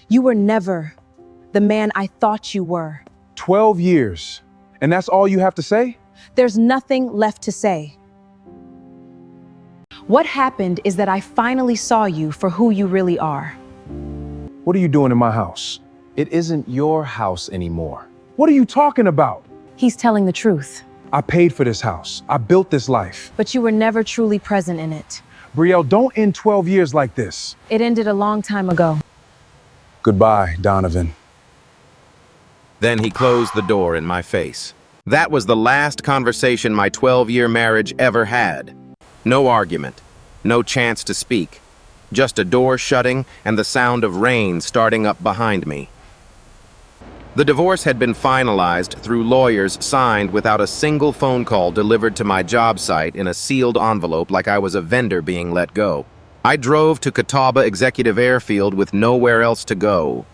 You were never the man I thought you were. 12 years. And that's all you have to say? There's nothing left to say. What happened is that I finally saw you for who you really are. What are you doing in my house? It isn't your house anymore. What are you talking about? He's telling the truth. I paid for this house. I built this life. But you were never truly present in it. Brielle, don't end 12 years like this. It ended a long time ago. Goodbye, Donovan. Then he closed the door in my face. That was the last conversation my 12-year marriage ever had. No argument, no chance to speak. Just a door shutting and the sound of rain starting up behind me. The divorce had been finalized through lawyers signed without a single phone call delivered to my job site in a sealed envelope like I was a vendor being let go. I drove to Catawba Executive Airfield with nowhere else to go.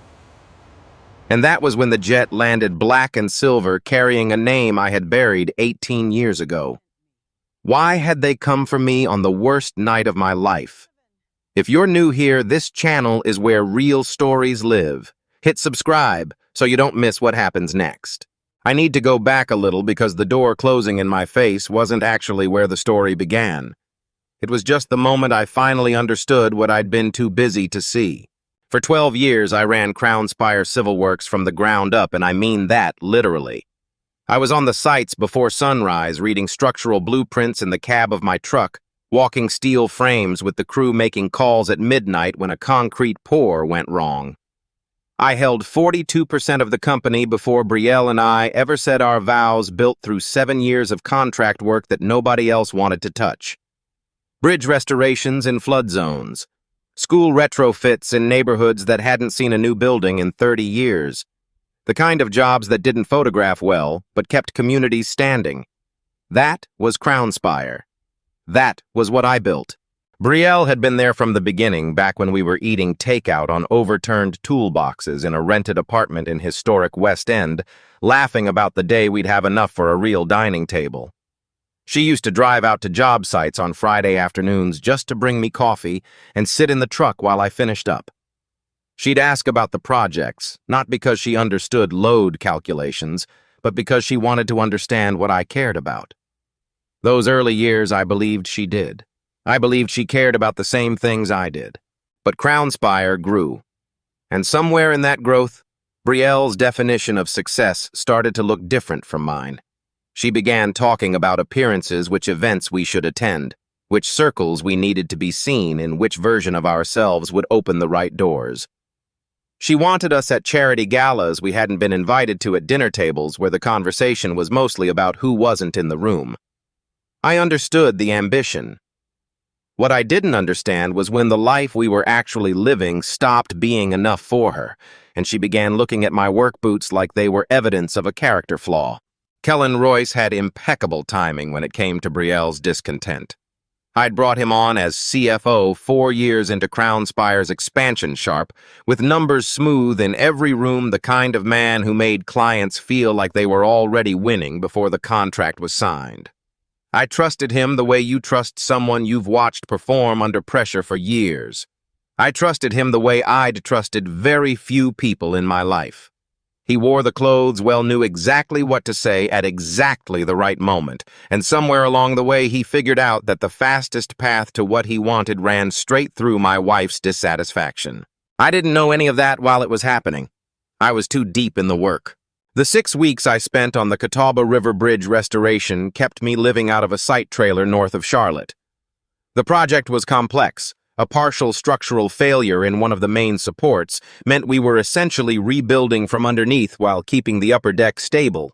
And that was when the jet landed black and silver carrying a name I had buried 18 years ago. Why had they come for me on the worst night of my life? If you're new here, this channel is where real stories live. Hit subscribe so you don't miss what happens next. I need to go back a little because the door closing in my face wasn't actually where the story began. It was just the moment I finally understood what I'd been too busy to see. For 12 years, I ran Crownspire Civil Works from the ground up, and I mean that literally. I was on the sites before sunrise, reading structural blueprints in the cab of my truck, walking steel frames with the crew making calls at midnight when a concrete pour went wrong. I held 42% of the company before Brielle and I ever said our vows, built through 7 years of contract work that nobody else wanted to touch. Bridge restorations in flood zones. School retrofits in neighborhoods that hadn't seen a new building in 30 years. The kind of jobs that didn't photograph well, but kept communities standing. That was Crownspire. That was what I built. Brielle had been there from the beginning, back when we were eating takeout on overturned toolboxes in a rented apartment in historic West End, laughing about the day we'd have enough for a real dining table. She used to drive out to job sites on Friday afternoons just to bring me coffee and sit in the truck while I finished up. She'd ask about the projects, not because she understood load calculations, but because she wanted to understand what I cared about. Those early years, I believed she did. I believed she cared about the same things I did. But Crownspire grew. And somewhere in that growth, Brielle's definition of success started to look different from mine. She began talking about appearances, which events we should attend, which circles we needed to be seen, and which version of ourselves would open the right doors. She wanted us at charity galas we hadn't been invited to, at dinner tables where the conversation was mostly about who wasn't in the room. I understood the ambition. What I didn't understand was when the life we were actually living stopped being enough for her, and she began looking at my work boots like they were evidence of a character flaw. Kellen Royce had impeccable timing when it came to Brielle's discontent. I'd brought him on as CFO 4 years into Crownspire's expansion sharp, with numbers smooth in every room, the kind of man who made clients feel like they were already winning before the contract was signed. I trusted him the way you trust someone you've watched perform under pressure for years. I trusted him the way I'd trusted very few people in my life. He wore the clothes well, knew exactly what to say at exactly the right moment, and somewhere along the way he figured out that the fastest path to what he wanted ran straight through my wife's dissatisfaction. I didn't know any of that while it was happening. I was too deep in the work. The 6 weeks I spent on the Catawba River Bridge restoration kept me living out of a site trailer north of Charlotte. The project was complex. A partial structural failure in one of the main supports meant we were essentially rebuilding from underneath while keeping the upper deck stable.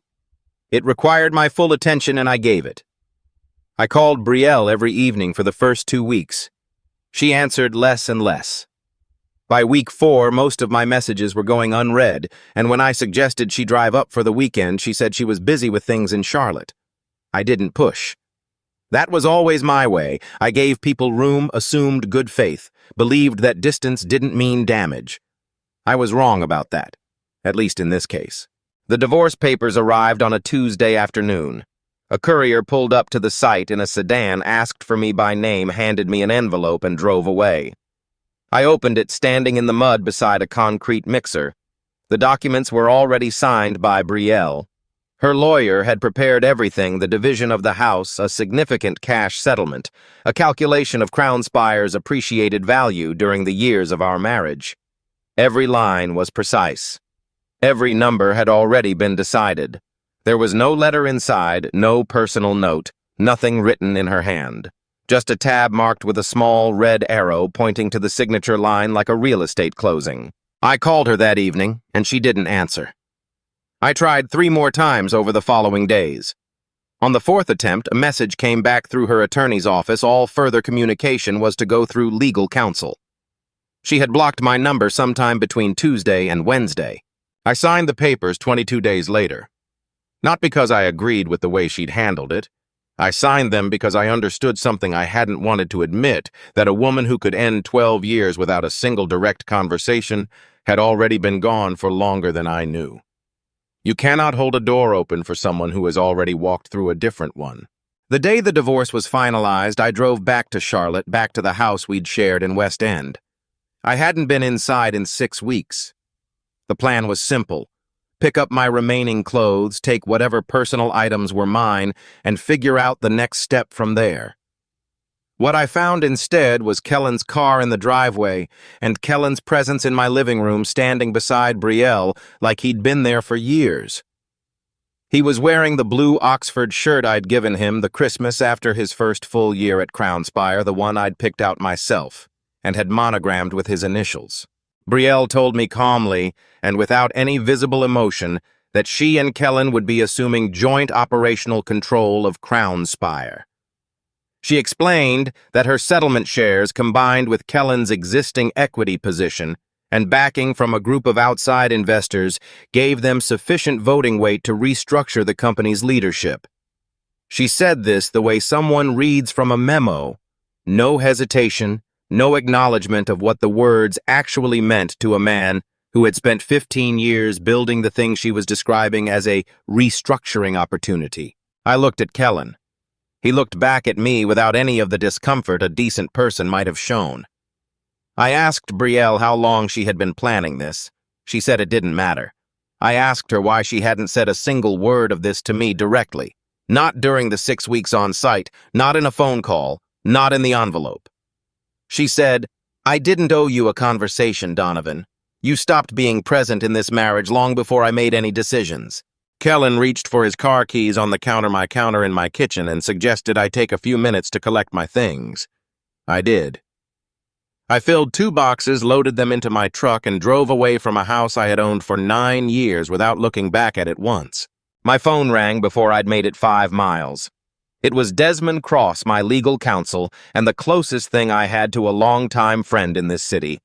It required my full attention, and I gave it. I called Brielle every evening for the first 2 weeks. She answered less and less. By week 4, most of my messages were going unread, and when I suggested she drive up for the weekend, she said she was busy with things in Charlotte. I didn't push. That was always my way. I gave people room, assumed good faith, believed that distance didn't mean damage. I was wrong about that, at least in this case. The divorce papers arrived on a Tuesday afternoon. A courier pulled up to the site in a sedan, asked for me by name, handed me an envelope, and drove away. I opened it standing in the mud beside a concrete mixer. The documents were already signed by Brielle. Her lawyer had prepared everything: the division of the house, a significant cash settlement, a calculation of Crownspire's appreciated value during the years of our marriage. Every line was precise. Every number had already been decided. There was no letter inside, no personal note, nothing written in her hand. Just a tab marked with a small red arrow pointing to the signature line like a real estate closing. I called her that evening, and she didn't answer. I tried 3 more times over the following days. On the 4th attempt, a message came back through her attorney's office. All further communication was to go through legal counsel. She had blocked my number sometime between Tuesday and Wednesday. I signed the papers 22 days later. Not because I agreed with the way she'd handled it. I signed them because I understood something I hadn't wanted to admit, that a woman who could end 12 years without a single direct conversation had already been gone for longer than I knew. You cannot hold a door open for someone who has already walked through a different one. The day the divorce was finalized, I drove back to Charlotte, back to the house we'd shared in West End. I hadn't been inside in 6 weeks. The plan was simple: pick up my remaining clothes, take whatever personal items were mine, and figure out the next step from there. What I found instead was Kellen's car in the driveway, and Kellen's presence in my living room standing beside Brielle like he'd been there for years. He was wearing the blue Oxford shirt I'd given him the Christmas after his first full year at Crownspire, the one I'd picked out myself, and had monogrammed with his initials. Brielle told me calmly, and without any visible emotion, that she and Kellen would be assuming joint operational control of Crownspire. She explained that her settlement shares, combined with Kellen's existing equity position and backing from a group of outside investors, gave them sufficient voting weight to restructure the company's leadership. She said this the way someone reads from a memo: no hesitation, no acknowledgement of what the words actually meant to a man who had spent 15 years building the thing she was describing as a restructuring opportunity. I looked at Kellen. He looked back at me without any of the discomfort a decent person might have shown. I asked Brielle how long she had been planning this. She said it didn't matter. I asked her why she hadn't said a single word of this to me directly. Not during the 6 weeks on site, not in a phone call, not in the envelope. She said, "I didn't owe you a conversation, Donovan. You stopped being present in this marriage long before I made any decisions." Kellen reached for his car keys on the counter in my kitchen and suggested I take a few minutes to collect my things. I did. I filled 2 boxes, loaded them into my truck, and drove away from a house I had owned for 9 years without looking back at it once. My phone rang before I'd made it 5 miles. It was Desmond Cross, my legal counsel, and the closest thing I had to a longtime friend in this city.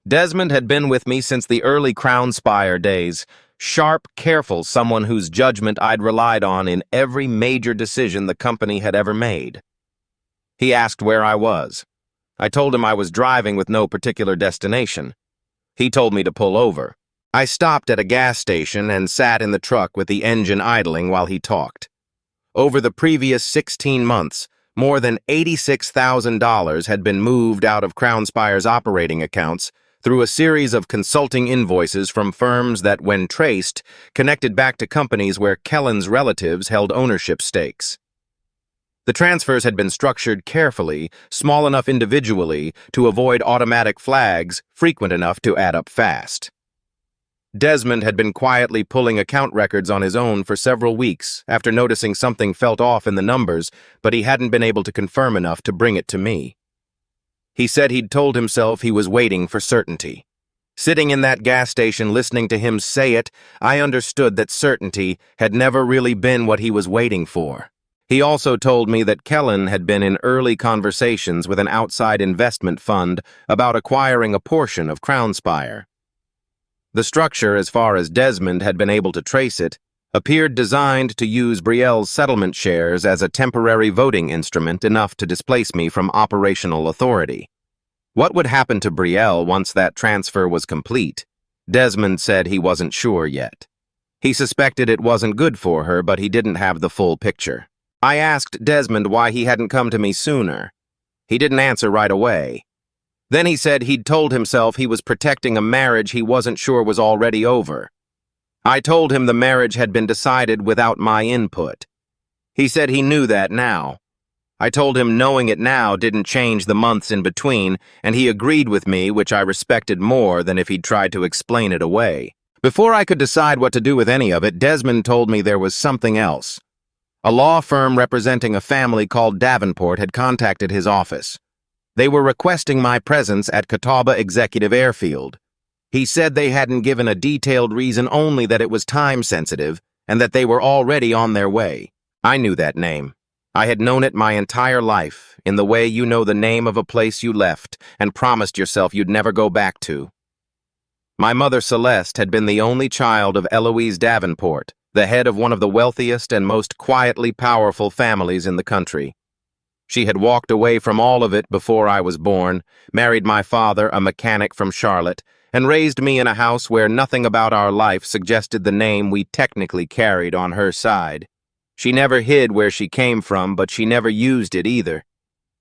Desmond had been with me since the early Crownspire days. Sharp, careful, someone whose judgment I'd relied on in every major decision the company had ever made. He asked where I was. I told him I was driving with no particular destination. He told me to pull over. I stopped at a gas station and sat in the truck with the engine idling while he talked. Over the previous 16 months, more than $86,000 had been moved out of Crownspire's operating accounts through a series of consulting invoices from firms that, when traced, connected back to companies where Kellen's relatives held ownership stakes. The transfers had been structured carefully, small enough individually to avoid automatic flags, frequent enough to add up fast. Desmond had been quietly pulling account records on his own for several weeks after noticing something felt off in the numbers, but he hadn't been able to confirm enough to bring it to me. He said he'd told himself he was waiting for certainty. Sitting in that gas station listening to him say it, I understood that certainty had never really been what he was waiting for. He also told me that Kellen had been in early conversations with an outside investment fund about acquiring a portion of Crownspire. The structure, as far as Desmond had been able to trace it, appeared designed to use Brielle's settlement shares as a temporary voting instrument enough to displace me from operational authority. What would happen to Brielle once that transfer was complete? Desmond said he wasn't sure yet. He suspected it wasn't good for her, but he didn't have the full picture. I asked Desmond why he hadn't come to me sooner. He didn't answer right away. Then he said he'd told himself he was protecting a marriage he wasn't sure was already over. I told him the marriage had been decided without my input. He said he knew that now. I told him knowing it now didn't change the months in between, and he agreed with me, which I respected more than if he'd tried to explain it away. Before I could decide what to do with any of it, Desmond told me there was something else. A law firm representing a family called Davenport had contacted his office. They were requesting my presence at Catawba Executive Airfield. He said they hadn't given a detailed reason, only that it was time-sensitive and that they were already on their way. I knew that name. I had known it my entire life, in the way you know the name of a place you left and promised yourself you'd never go back to. My mother, Celeste, had been the only child of Eloise Davenport, the head of one of the wealthiest and most quietly powerful families in the country. She had walked away from all of it before I was born, married my father, a mechanic from Charlotte, and raised me in a house where nothing about our life suggested the name we technically carried on her side. She never hid where she came from, but she never used it either.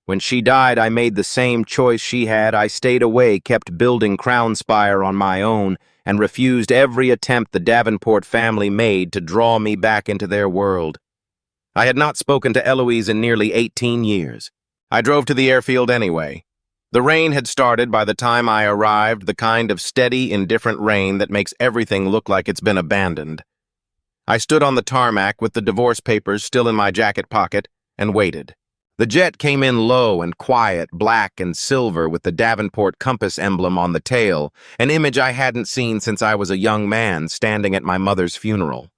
When she died, I made the same choice she had. I stayed away, kept building Crownspire on my own, and refused every attempt the Davenport family made to draw me back into their world. I had not spoken to Eloise in nearly 18 years. I drove to the airfield anyway. The rain had started by the time I arrived, the kind of steady, indifferent rain that makes everything look like it's been abandoned. I stood on the tarmac with the divorce papers still in my jacket pocket and waited. The jet came in low and quiet, black and silver with the Davenport compass emblem on the tail, an image I hadn't seen since I was a young man standing at my mother's funeral.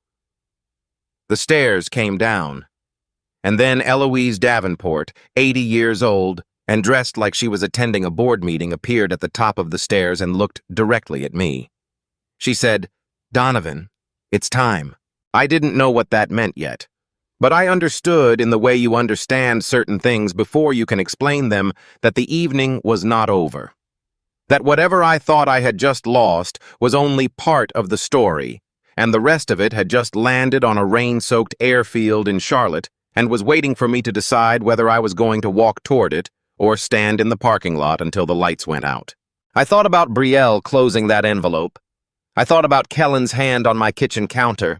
The stairs came down, and then Eloise Davenport, 80 years old, and dressed like she was attending a board meeting, appeared at the top of the stairs and looked directly at me. She said, "Donovan, it's time." I didn't know what that meant yet, but I understood, in the way you understand certain things before you can explain them, that the evening was not over. That whatever I thought I had just lost was only part of the story, and the rest of it had just landed on a rain-soaked airfield in Charlotte and was waiting for me to decide whether I was going to walk toward it or stand in the parking lot until the lights went out. I thought about Brielle closing that envelope. I thought about Kellen's hand on my kitchen counter.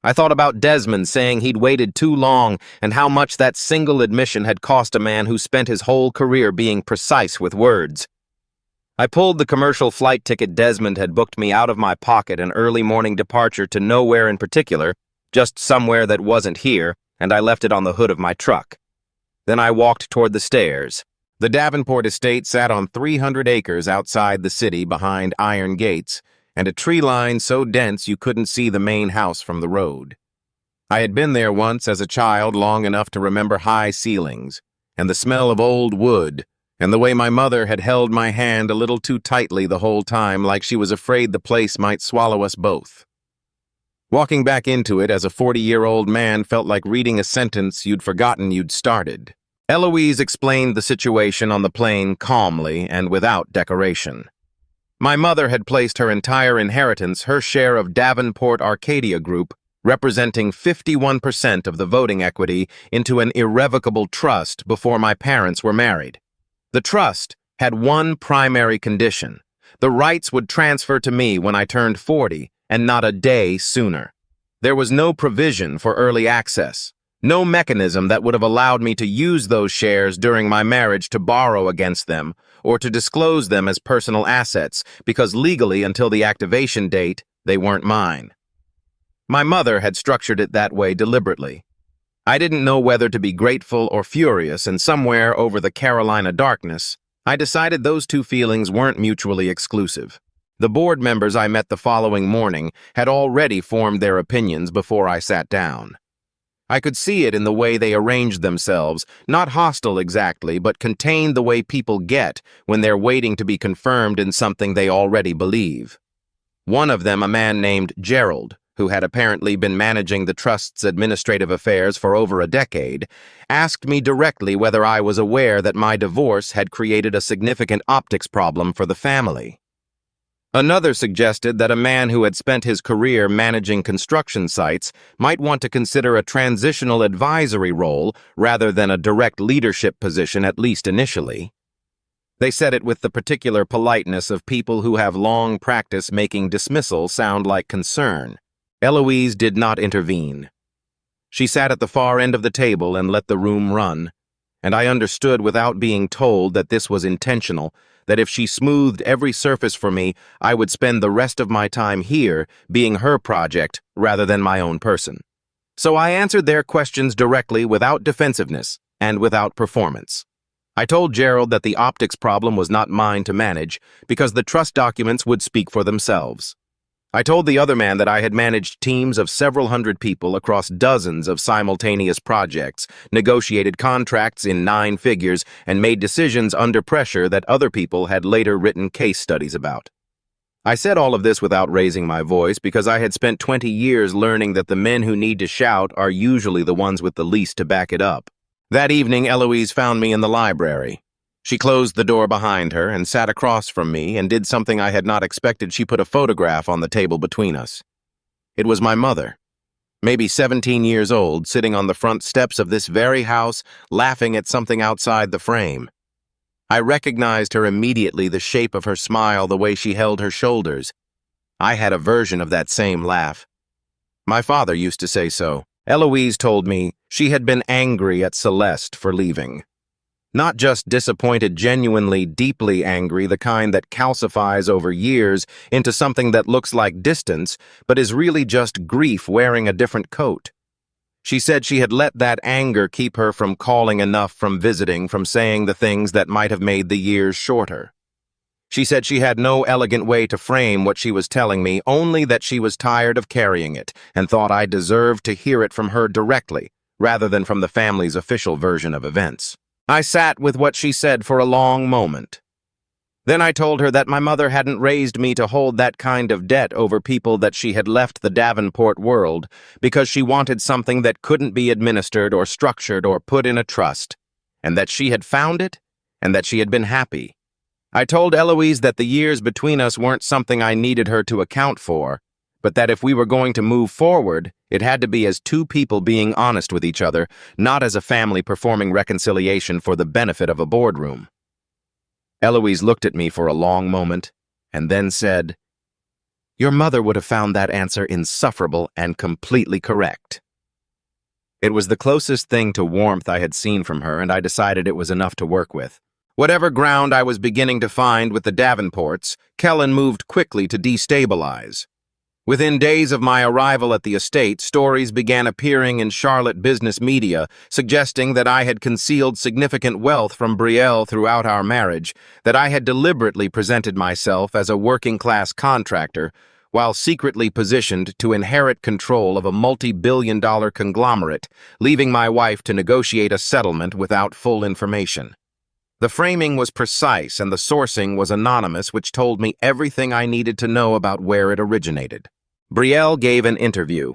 I thought about Desmond saying he'd waited too long and how much that single admission had cost a man who spent his whole career being precise with words. I pulled the commercial flight ticket Desmond had booked me out of my pocket, an early morning departure to nowhere in particular, just somewhere that wasn't here, and I left it on the hood of my truck. Then I walked toward the stairs. The Davenport estate sat on 300 acres outside the city behind iron gates, and a tree line so dense you couldn't see the main house from the road. I had been there once as a child, long enough to remember high ceilings, and the smell of old wood, and the way my mother had held my hand a little too tightly the whole time, like she was afraid the place might swallow us both. Walking back into it as a 40-year-old man felt like reading a sentence you'd forgotten you'd started. Eloise explained the situation on the plane calmly and without decoration. My mother had placed her entire inheritance, her share of Davenport Arcadia Group, representing 51% of the voting equity, into an irrevocable trust before my parents were married. The trust had one primary condition: the rights would transfer to me when I turned 40, and not a day sooner. There was no provision for early access, no mechanism that would have allowed me to use those shares during my marriage to borrow against them, or to disclose them as personal assets, because legally, until the activation date, they weren't mine. My mother had structured it that way deliberately. I didn't know whether to be grateful or furious, and somewhere over the Carolina darkness, I decided those two feelings weren't mutually exclusive. The board members I met the following morning had already formed their opinions before I sat down. I could see it in the way they arranged themselves, not hostile exactly, but contained the way people get when they're waiting to be confirmed in something they already believe. One of them, a man named Gerald, who had apparently been managing the trust's administrative affairs for over a decade, asked me directly whether I was aware that my divorce had created a significant optics problem for the family. Another suggested that a man who had spent his career managing construction sites might want to consider a transitional advisory role rather than a direct leadership position, at least initially. They said it with the particular politeness of people who have long practice making dismissal sound like concern. Eloise did not intervene. She sat at the far end of the table and let the room run, and I understood without being told that this was intentional, that if she smoothed every surface for me, I would spend the rest of my time here being her project rather than my own person. So I answered their questions directly without defensiveness and without performance. I told Gerald that the optics problem was not mine to manage because the trust documents would speak for themselves. I told the other man that I had managed teams of several hundred people across dozens of simultaneous projects, negotiated contracts in 9 figures, and made decisions under pressure that other people had later written case studies about. I said all of this without raising my voice because I had spent 20 years learning that the men who need to shout are usually the ones with the least to back it up. That evening, Eloise found me in the library. She closed the door behind her and sat across from me and did something I had not expected. She put a photograph on the table between us. It was my mother, maybe 17 years old, sitting on the front steps of this very house, laughing at something outside the frame. I recognized her immediately, the shape of her smile, the way she held her shoulders. I had a version of that same laugh. My father used to say so. Eloise told me she had been angry at Celeste for leaving. Not just disappointed, genuinely, deeply angry, the kind that calcifies over years into something that looks like distance, but is really just grief wearing a different coat. She said she had let that anger keep her from calling enough, from visiting, from saying the things that might have made the years shorter. She said she had no elegant way to frame what she was telling me, only that she was tired of carrying it and thought I deserved to hear it from her directly, rather than from the family's official version of events. I sat with what she said for a long moment. Then I told her that my mother hadn't raised me to hold that kind of debt over people, that she had left the Davenport world because she wanted something that couldn't be administered or structured or put in a trust, and that she had found it and that she had been happy. I told Eloise that the years between us weren't something I needed her to account for, but that if we were going to move forward, it had to be as two people being honest with each other, not as a family performing reconciliation for the benefit of a boardroom. Eloise looked at me for a long moment, and then said, "Your mother would have found that answer insufferable and completely correct." It was the closest thing to warmth I had seen from her, and I decided it was enough to work with. Whatever ground I was beginning to find with the Davenports, Kellen moved quickly to destabilize. Within days of my arrival at the estate, stories began appearing in Charlotte business media suggesting that I had concealed significant wealth from Brielle throughout our marriage, that I had deliberately presented myself as a working-class contractor while secretly positioned to inherit control of a multi-billion-dollar conglomerate, leaving my wife to negotiate a settlement without full information. The framing was precise and the sourcing was anonymous, which told me everything I needed to know about where it originated. Brielle gave an interview.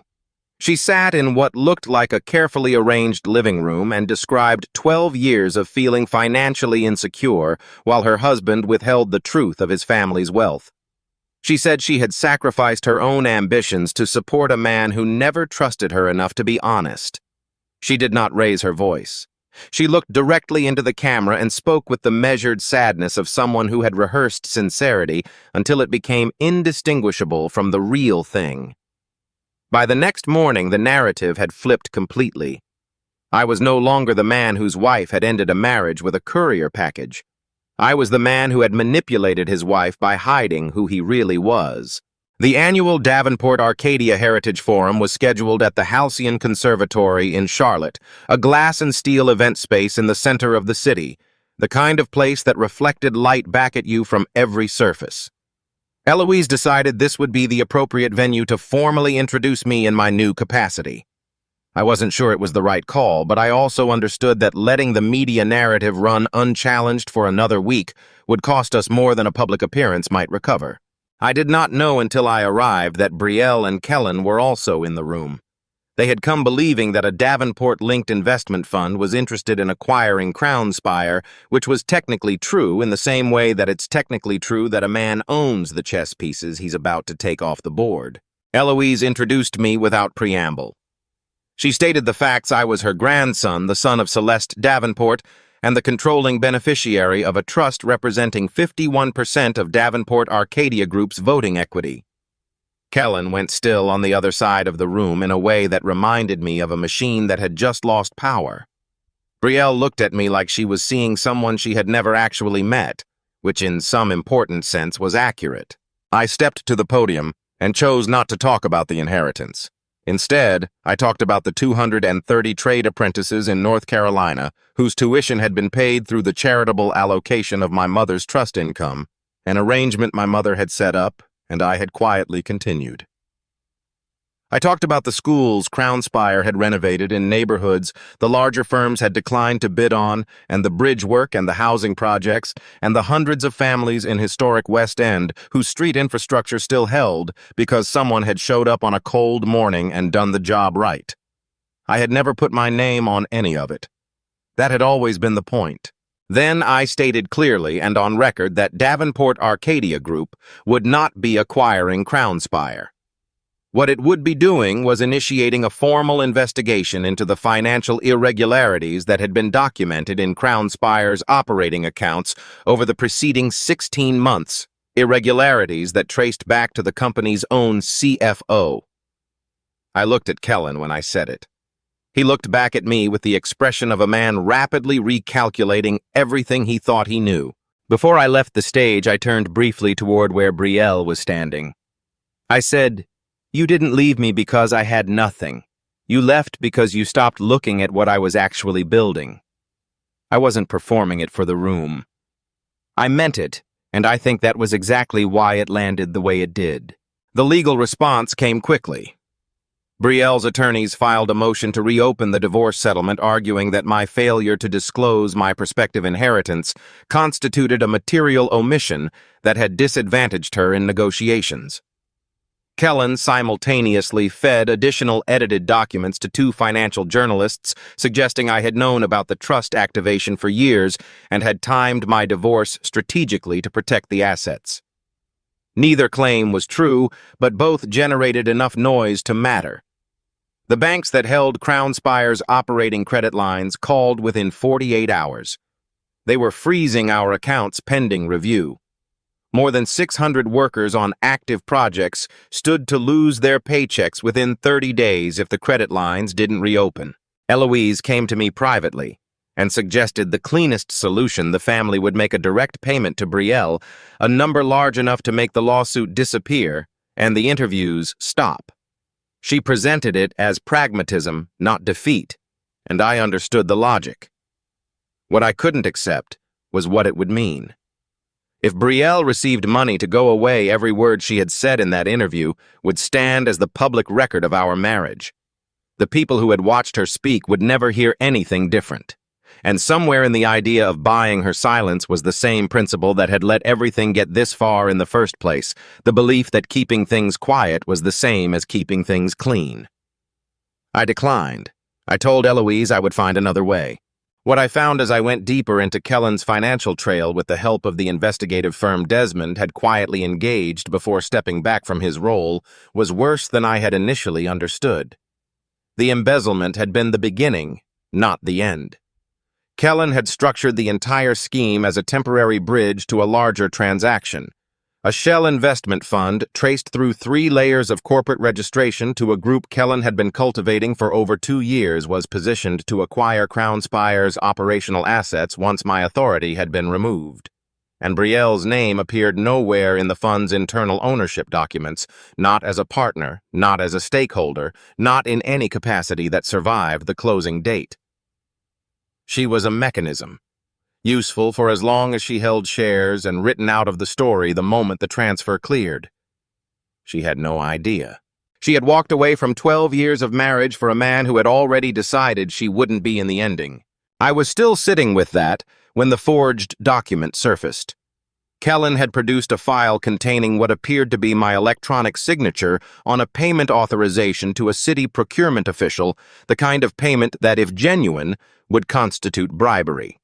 She sat in what looked like a carefully arranged living room and described 12 years of feeling financially insecure while her husband withheld the truth of his family's wealth. She said she had sacrificed her own ambitions to support a man who never trusted her enough to be honest. She did not raise her voice. She looked directly into the camera and spoke with the measured sadness of someone who had rehearsed sincerity until it became indistinguishable from the real thing. By the next morning, the narrative had flipped completely. I was no longer the man whose wife had ended a marriage with a courier package. I was the man who had manipulated his wife by hiding who he really was. The annual Davenport Arcadia Heritage Forum was scheduled at the Halcyon Conservatory in Charlotte, a glass and steel event space in the center of the city, the kind of place that reflected light back at you from every surface. Eloise decided this would be the appropriate venue to formally introduce me in my new capacity. I wasn't sure it was the right call, but I also understood that letting the media narrative run unchallenged for another week would cost us more than a public appearance might recover. I did not know until I arrived that Brielle and Kellen were also in the room. They had come believing that a Davenport-linked investment fund was interested in acquiring Crownspire, which was technically true in the same way that it's technically true that a man owns the chess pieces he's about to take off the board. Eloise introduced me without preamble. She stated the facts. I was her grandson, the son of Celeste Davenport, and the controlling beneficiary of a trust representing 51% of Davenport Arcadia Group's voting equity. Kellen went still on the other side of the room in a way that reminded me of a machine that had just lost power. Brielle looked at me like she was seeing someone she had never actually met, which in some important sense was accurate. I stepped to the podium and chose not to talk about the inheritance. Instead, I talked about the 230 trade apprentices in North Carolina whose tuition had been paid through the charitable allocation of my mother's trust income, an arrangement my mother had set up and I had quietly continued. I talked about the schools Crownspire had renovated in neighborhoods the larger firms had declined to bid on, and the bridge work and the housing projects, and the hundreds of families in historic West End whose street infrastructure still held because someone had showed up on a cold morning and done the job right. I had never put my name on any of it. That had always been the point. Then I stated clearly and on record that Davenport Arcadia Group would not be acquiring Crownspire. What it would be doing was initiating a formal investigation into the financial irregularities that had been documented in Crownspire's operating accounts over the preceding 16 months, irregularities that traced back to the company's own CFO. I looked at Kellen when I said it. He looked back at me with the expression of a man rapidly recalculating everything he thought he knew. Before I left the stage, I turned briefly toward where Brielle was standing. I said, "You didn't leave me because I had nothing. You left because you stopped looking at what I was actually building. I wasn't performing it for the room. I meant it, and I think that was exactly why it landed the way it did." The legal response came quickly. Brielle's attorneys filed a motion to reopen the divorce settlement, arguing that my failure to disclose my prospective inheritance constituted a material omission that had disadvantaged her in negotiations. Kellen simultaneously fed additional edited documents to 2 financial journalists, suggesting I had known about the trust activation for years and had timed my divorce strategically to protect the assets. Neither claim was true, but both generated enough noise to matter. The banks that held Crownspire's operating credit lines called within 48 hours. They were freezing our accounts pending review. More than 600 workers on active projects stood to lose their paychecks within 30 days if the credit lines didn't reopen. Eloise came to me privately and suggested the cleanest solution the family would make a direct payment to Brielle, a number large enough to make the lawsuit disappear and the interviews stop. She presented it as pragmatism, not defeat, and I understood the logic. What I couldn't accept was what it would mean. If Brielle received money to go away, every word she had said in that interview would stand as the public record of our marriage. The people who had watched her speak would never hear anything different. And somewhere in the idea of buying her silence was the same principle that had let everything get this far in the first place, the belief that keeping things quiet was the same as keeping things clean. I declined. I told Eloise I would find another way. What I found as I went deeper into Kellen's financial trail with the help of the investigative firm Desmond had quietly engaged before stepping back from his role was worse than I had initially understood. The embezzlement had been the beginning, not the end. Kellen had structured the entire scheme as a temporary bridge to a larger transaction. A shell investment fund traced through 3 layers of corporate registration to a group Kellen had been cultivating for over 2 years was positioned to acquire Crownspire's operational assets once my authority had been removed. And Brielle's name appeared nowhere in the fund's internal ownership documents, not as a partner, not as a stakeholder, not in any capacity that survived the closing date. She was a mechanism, useful for as long as she held shares and written out of the story the moment the transfer cleared. She had no idea. She had walked away from 12 years of marriage for a man who had already decided she wouldn't be in the ending. I was still sitting with that when the forged document surfaced. Kellen had produced a file containing what appeared to be my electronic signature on a payment authorization to a city procurement official, the kind of payment that, if genuine, would constitute bribery.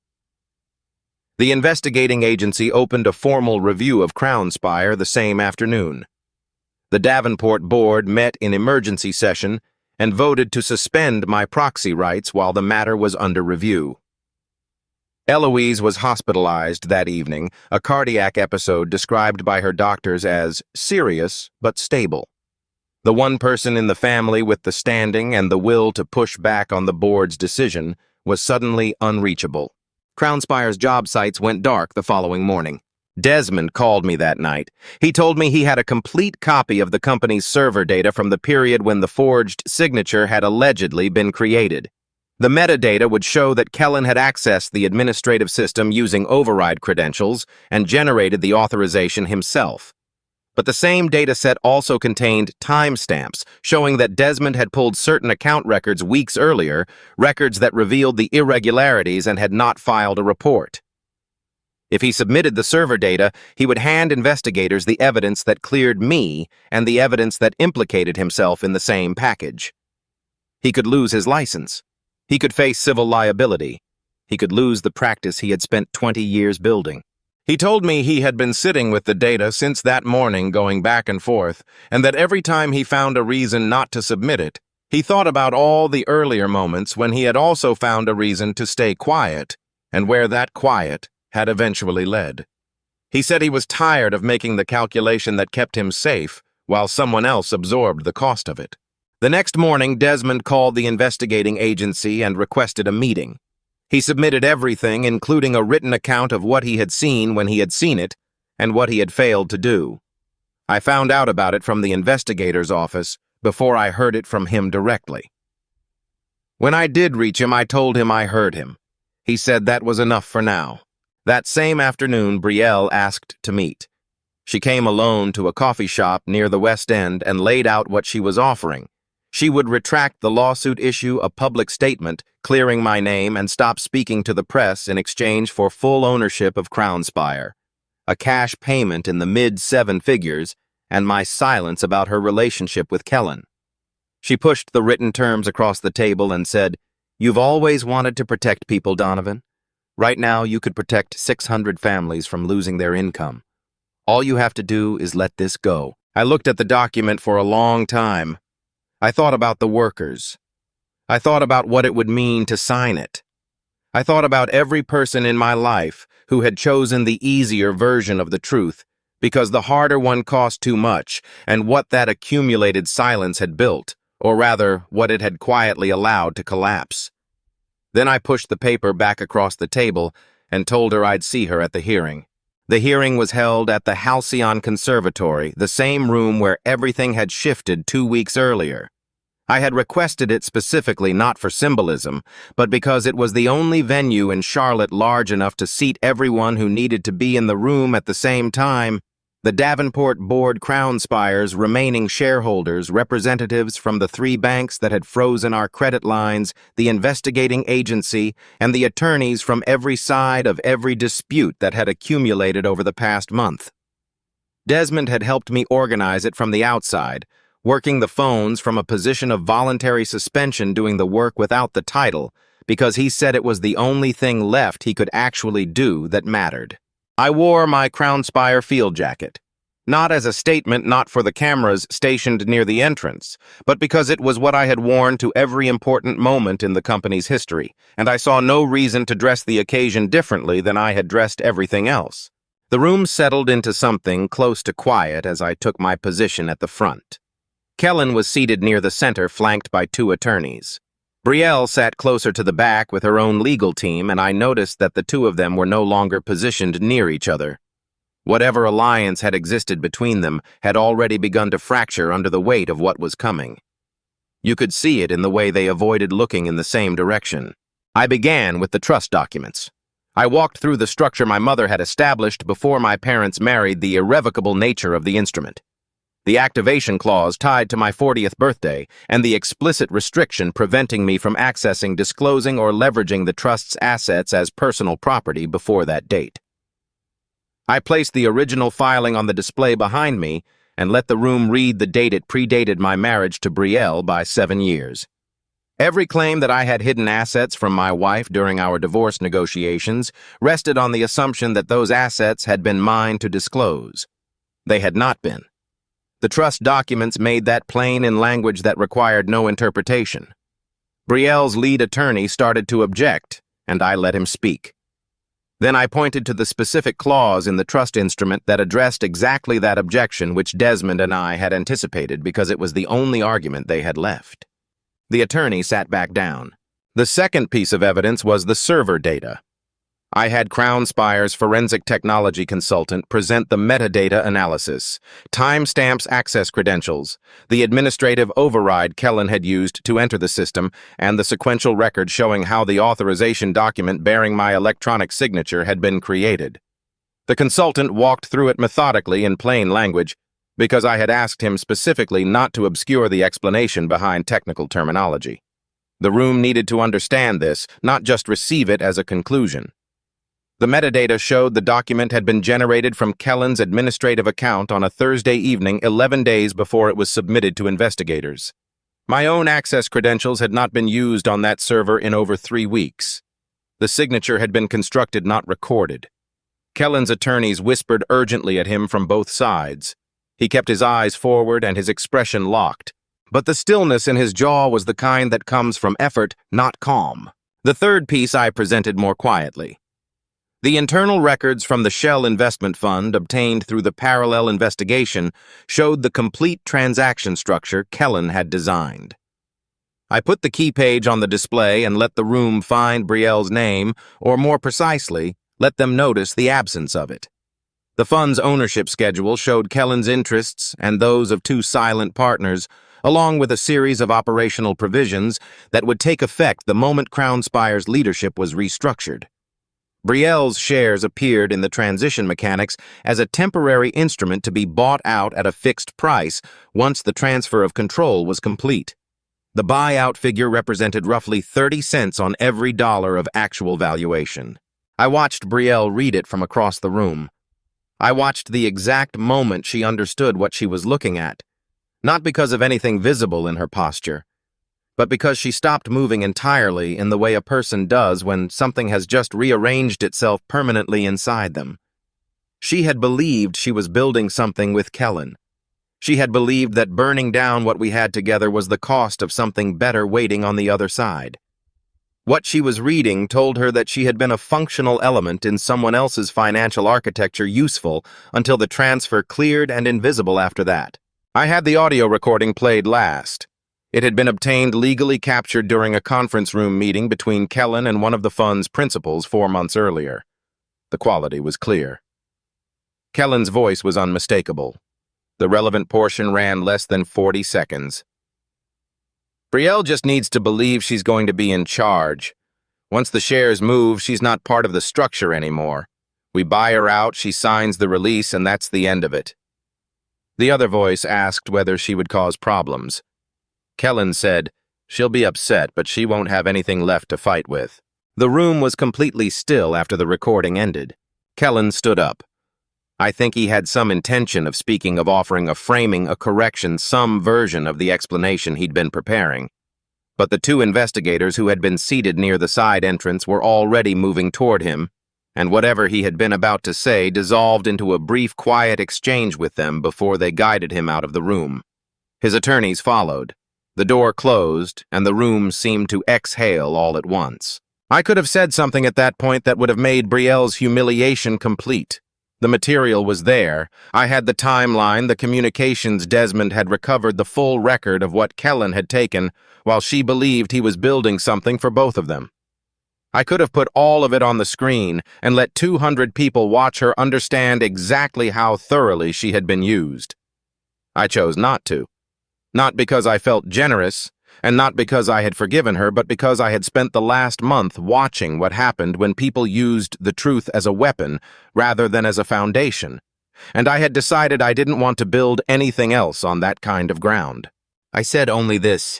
The investigating agency opened a formal review of Crownspire the same afternoon. The Davenport board met in emergency session and voted to suspend my proxy rights while the matter was under review. Eloise was hospitalized that evening, a cardiac episode described by her doctors as serious but stable. The one person in the family with the standing and the will to push back on the board's decision was suddenly unreachable. Crownspire's job sites went dark the following morning. Desmond called me that night. He told me he had a complete copy of the company's server data from the period when the forged signature had allegedly been created. The metadata would show that Kellen had accessed the administrative system using override credentials and generated the authorization himself. But the same dataset also contained timestamps showing that Desmond had pulled certain account records weeks earlier, records that revealed the irregularities and had not filed a report. If he submitted the server data, he would hand investigators the evidence that cleared me and the evidence that implicated himself in the same package. He could lose his license. He could face civil liability. He could lose the practice he had spent 20 years building. He told me he had been sitting with the data since that morning, going back and forth, and that every time he found a reason not to submit it, he thought about all the earlier moments when he had also found a reason to stay quiet, and where that quiet had eventually led. He said he was tired of making the calculation that kept him safe while someone else absorbed the cost of it. The next morning, Desmond called the investigating agency and requested a meeting. He submitted everything, including a written account of what he had seen when he had seen it and what he had failed to do. I found out about it from the investigator's office before I heard it from him directly. When I did reach him, I told him I heard him. He said that was enough for now. That same afternoon, Brielle asked to meet. She came alone to a coffee shop near the West End and laid out what she was offering. She would retract the lawsuit, issue a public statement, clearing my name, and stop speaking to the press in exchange for full ownership of Crownspire, a cash payment in the mid-7 figures, and my silence about her relationship with Kellen. She pushed the written terms across the table and said, "You've always wanted to protect people, Donovan. Right now, you could protect 600 families from losing their income. All you have to do is let this go." I looked at the document for a long time. I thought about the workers. I thought about what it would mean to sign it. I thought about every person in my life who had chosen the easier version of the truth because the harder one cost too much, and what that accumulated silence had built, or rather, what it had quietly allowed to collapse. Then I pushed the paper back across the table and told her I'd see her at the hearing. The hearing was held at the Halcyon Conservatory, the same room where everything had shifted 2 weeks earlier. I had requested it specifically not for symbolism, but because it was the only venue in Charlotte large enough to seat everyone who needed to be in the room at the same time. The Davenport Board, Crownspire's remaining shareholders, representatives from the 3 banks that had frozen our credit lines, the investigating agency, and the attorneys from every side of every dispute that had accumulated over the past month. Desmond had helped me organize it from the outside, working the phones from a position of voluntary suspension, doing the work without the title, because he said it was the only thing left he could actually do that mattered. I wore my Crownspire field jacket, not as a statement, not for the cameras stationed near the entrance, but because it was what I had worn to every important moment in the company's history, and I saw no reason to dress the occasion differently than I had dressed everything else. The room settled into something close to quiet as I took my position at the front. Kellen was seated near the center, flanked by 2 attorneys. Brielle sat closer to the back with her own legal team, and I noticed that the 2 of them were no longer positioned near each other. Whatever alliance had existed between them had already begun to fracture under the weight of what was coming. You could see it in the way they avoided looking in the same direction. I began with the trust documents. I walked through the structure my mother had established before my parents married, the irrevocable nature of the instrument, the activation clause tied to my 40th birthday, and the explicit restriction preventing me from accessing, disclosing, or leveraging the trust's assets as personal property before that date. I placed the original filing on the display behind me and let the room read the date it predated my marriage to Brielle by 7 years. Every claim that I had hidden assets from my wife during our divorce negotiations rested on the assumption that those assets had been mine to disclose. They had not been. The trust documents made that plain in language that required no interpretation. Brielle's lead attorney started to object, and I let him speak. Then I pointed to the specific clause in the trust instrument that addressed exactly that objection which Desmond and I had anticipated because it was the only argument they had left. The attorney sat back down. The second piece of evidence was the server data. I had Crownspire's forensic technology consultant present the metadata analysis, timestamps access credentials, the administrative override Kellen had used to enter the system, and the sequential record showing how the authorization document bearing my electronic signature had been created. The consultant walked through it methodically in plain language, because I had asked him specifically not to obscure the explanation behind technical terminology. The room needed to understand this, not just receive it as a conclusion. The metadata showed the document had been generated from Kellen's administrative account on a Thursday evening 11 days before it was submitted to investigators. My own access credentials had not been used on that server in over 3 weeks. The signature had been constructed, not recorded. Kellen's attorneys whispered urgently at him from both sides. He kept his eyes forward and his expression locked, but the stillness in his jaw was the kind that comes from effort, not calm. The third piece I presented more quietly. The internal records from the Shell investment fund obtained through the parallel investigation showed the complete transaction structure Kellen had designed. I put the key page on the display and let the room find Brielle's name, or more precisely, let them notice the absence of it. The fund's ownership schedule showed Kellen's interests and those of 2 silent partners, along with a series of operational provisions that would take effect the moment Crownspire's leadership was restructured. Brielle's shares appeared in the transition mechanics as a temporary instrument to be bought out at a fixed price once the transfer of control was complete. The buyout figure represented roughly 30 cents on every dollar of actual valuation. I watched Brielle read it from across the room. I watched the exact moment she understood what she was looking at, not because of anything visible in her posture, but because she stopped moving entirely in the way a person does when something has just rearranged itself permanently inside them. She had believed she was building something with Kellen. She had believed that burning down what we had together was the cost of something better waiting on the other side. What she was reading told her that she had been a functional element in someone else's financial architecture, useful until the transfer cleared and invisible after that. I had the audio recording played last. It had been obtained legally captured during a conference room meeting between Kellen and one of the fund's principals 4 months earlier. The quality was clear. Kellen's voice was unmistakable. The relevant portion ran less than 40 seconds. Brielle just needs to believe she's going to be in charge. Once the shares move, she's not part of the structure anymore. We buy her out, she signs the release, and that's the end of it. The other voice asked whether she would cause problems. Kellen said, "She'll be upset, but she won't have anything left to fight with." The room was completely still after the recording ended. Kellen stood up. I think he had some intention of speaking, of offering a framing, a correction, some version of the explanation he'd been preparing. But the 2 investigators who had been seated near the side entrance were already moving toward him, and whatever he had been about to say dissolved into a brief, quiet exchange with them before they guided him out of the room. His attorneys followed. The door closed, and the room seemed to exhale all at once. I could have said something at that point that would have made Brielle's humiliation complete. The material was there. I had the timeline, the communications Desmond had recovered, the full record of what Kellen had taken, while she believed he was building something for both of them. I could have put all of it on the screen and let 200 people watch her understand exactly how thoroughly she had been used. I chose not to. Not because I felt generous, and not because I had forgiven her, but because I had spent the last month watching what happened when people used the truth as a weapon rather than as a foundation, and I had decided I didn't want to build anything else on that kind of ground. I said only this: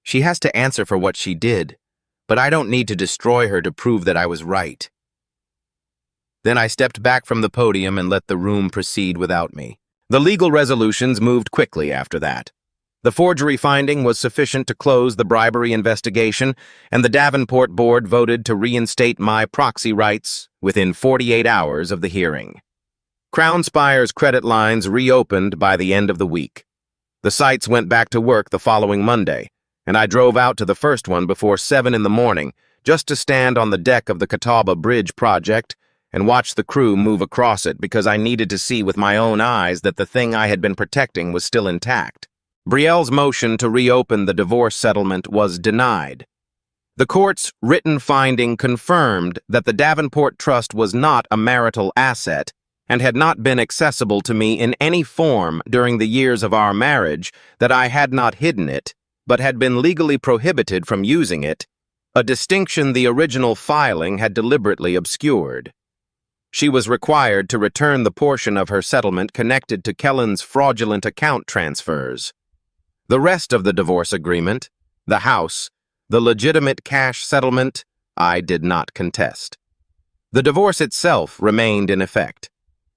she has to answer for what she did, but I don't need to destroy her to prove that I was right. Then I stepped back from the podium and let the room proceed without me. The legal resolutions moved quickly after that. The forgery finding was sufficient to close the bribery investigation, and the Davenport board voted to reinstate my proxy rights within 48 hours of the hearing. Crownspire's credit lines reopened by the end of the week. The sites went back to work the following Monday, and I drove out to the first one before 7 in the morning just to stand on the deck of the Catawba Bridge project and watched the crew move across it because I needed to see with my own eyes that the thing I had been protecting was still intact. Brielle's motion to reopen the divorce settlement was denied. The court's written finding confirmed that the Davenport Trust was not a marital asset and had not been accessible to me in any form during the years of our marriage, that I had not hidden it, but had been legally prohibited from using it, a distinction the original filing had deliberately obscured. She was required to return the portion of her settlement connected to Kellen's fraudulent account transfers. The rest of the divorce agreement, the house, the legitimate cash settlement, I did not contest. The divorce itself remained in effect.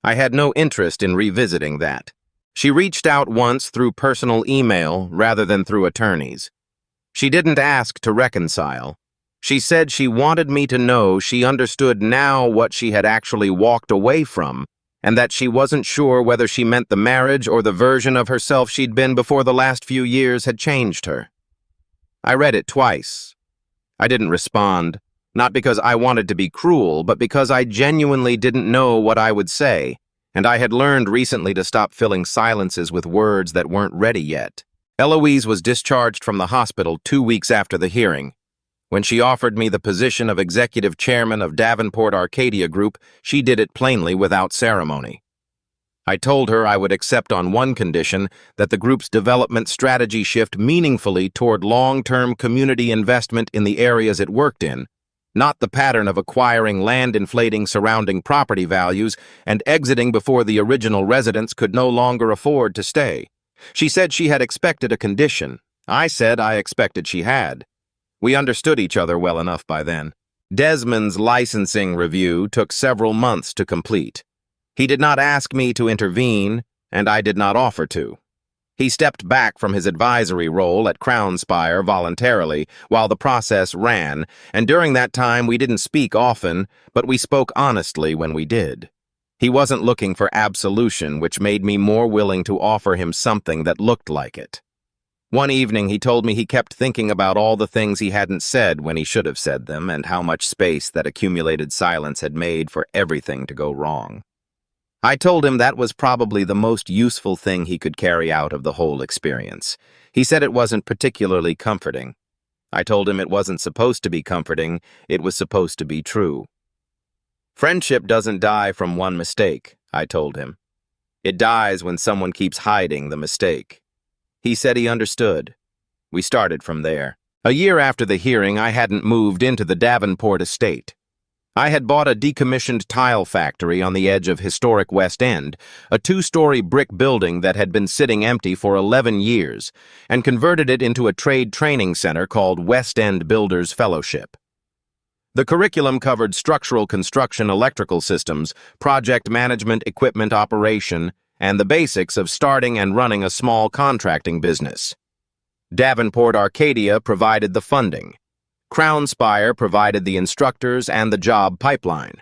I had no interest in revisiting that. She reached out once through personal email rather than through attorneys. She didn't ask to reconcile. She said she wanted me to know she understood now what she had actually walked away from, and that she wasn't sure whether she meant the marriage or the version of herself she'd been before the last few years had changed her. I read it twice. I didn't respond, not because I wanted to be cruel, but because I genuinely didn't know what I would say, and I had learned recently to stop filling silences with words that weren't ready yet. Eloise was discharged from the hospital 2 weeks after the hearing. When she offered me the position of executive chairman of Davenport Arcadia Group, she did it plainly without ceremony. I told her I would accept on one condition, that the group's development strategy shift meaningfully toward long-term community investment in the areas it worked in, not the pattern of acquiring land inflating surrounding property values and exiting before the original residents could no longer afford to stay. She said she had expected a condition. I said I expected she had. We understood each other well enough by then. Desmond's licensing review took several months to complete. He did not ask me to intervene, and I did not offer to. He stepped back from his advisory role at Crownspire voluntarily while the process ran, and during that time we didn't speak often, but we spoke honestly when we did. He wasn't looking for absolution, which made me more willing to offer him something that looked like it. One evening he told me he kept thinking about all the things he hadn't said when he should have said them, and how much space that accumulated silence had made for everything to go wrong. I told him that was probably the most useful thing he could carry out of the whole experience. He said it wasn't particularly comforting. I told him it wasn't supposed to be comforting, it was supposed to be true. Friendship doesn't die from one mistake, I told him. It dies when someone keeps hiding the mistake. He said he understood. We started from there. A year after the hearing, I hadn't moved into the Davenport estate. I had bought a decommissioned tile factory on the edge of historic West End, a 2-story brick building that had been sitting empty for 11 years, and converted it into a trade training center called West End Builders Fellowship. The curriculum covered structural construction, electrical systems, project management, equipment operation, and the basics of starting and running a small contracting business. Davenport Arcadia provided the funding. Crownspire provided the instructors and the job pipeline.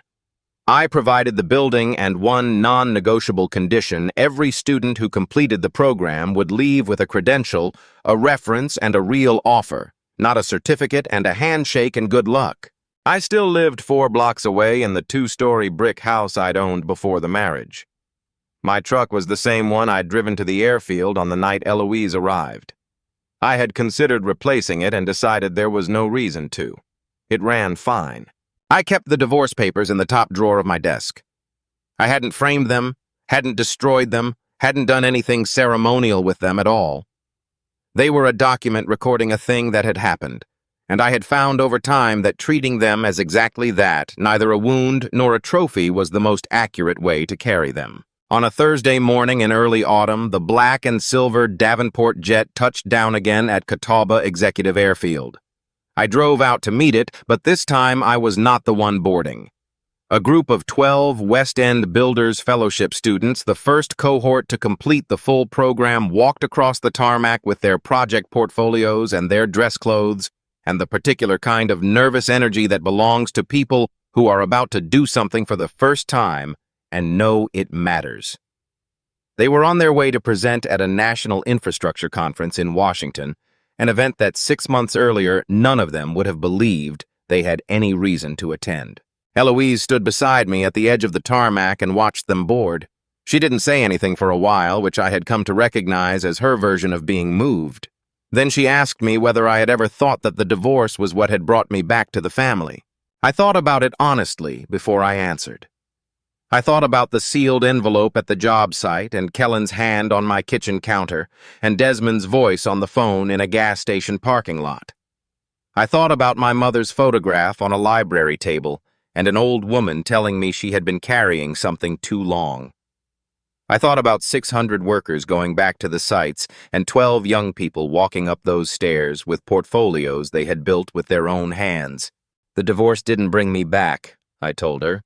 I provided the building, and one non-negotiable condition: every student who completed the program would leave with a credential, a reference, and a real offer, not a certificate and a handshake and good luck. I still lived 4 blocks away in the 2-story brick house I'd owned before the marriage. My truck was the same one I'd driven to the airfield on the night Eloise arrived. I had considered replacing it and decided there was no reason to. It ran fine. I kept the divorce papers in the top drawer of my desk. I hadn't framed them, hadn't destroyed them, hadn't done anything ceremonial with them at all. They were a document recording a thing that had happened, and I had found over time that treating them as exactly that, neither a wound nor a trophy, was the most accurate way to carry them. On a Thursday morning in early autumn, the black and silver Davenport jet touched down again at Catawba Executive Airfield. I drove out to meet it, but this time I was not the one boarding. A group of 12 West End Builders Fellowship students, the first cohort to complete the full program, walked across the tarmac with their project portfolios and their dress clothes, and the particular kind of nervous energy that belongs to people who are about to do something for the first time and know it matters. They were on their way to present at a national infrastructure conference in Washington, an event that 6 months earlier none of them would have believed they had any reason to attend. Eloise stood beside me at the edge of the tarmac and watched them board. She didn't say anything for a while, which I had come to recognize as her version of being moved. Then she asked me whether I had ever thought that the divorce was what had brought me back to the family. I thought about it honestly before I answered. I thought about the sealed envelope at the job site and Kellen's hand on my kitchen counter and Desmond's voice on the phone in a gas station parking lot. I thought about my mother's photograph on a library table and an old woman telling me she had been carrying something too long. I thought about 600 workers going back to the sites and 12 young people walking up those stairs with portfolios they had built with their own hands. The divorce didn't bring me back, I told her.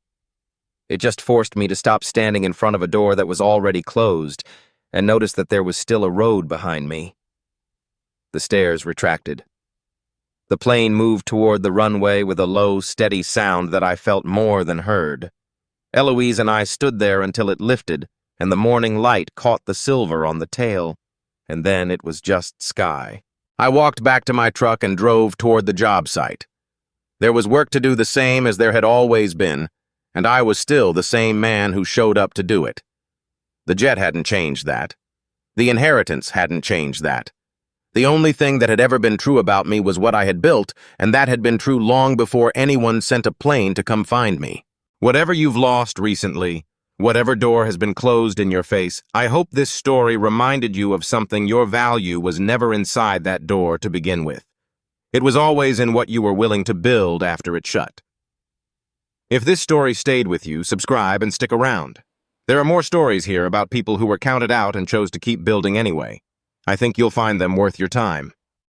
It just forced me to stop standing in front of a door that was already closed and notice that there was still a road behind me. The stairs retracted. The plane moved toward the runway with a low, steady sound that I felt more than heard. Eloise and I stood there until it lifted and the morning light caught the silver on the tail, and then it was just sky. I walked back to my truck and drove toward the job site. There was work to do the same as there had always been, and I was still the same man who showed up to do it. The jet hadn't changed that. The inheritance hadn't changed that. The only thing that had ever been true about me was what I had built, and that had been true long before anyone sent a plane to come find me. Whatever you've lost recently, whatever door has been closed in your face, I hope this story reminded you of something. Your value was never inside that door to begin with. It was always in what you were willing to build after it shut. If this story stayed with you, subscribe and stick around. There are more stories here about people who were counted out and chose to keep building anyway. I think you'll find them worth your time.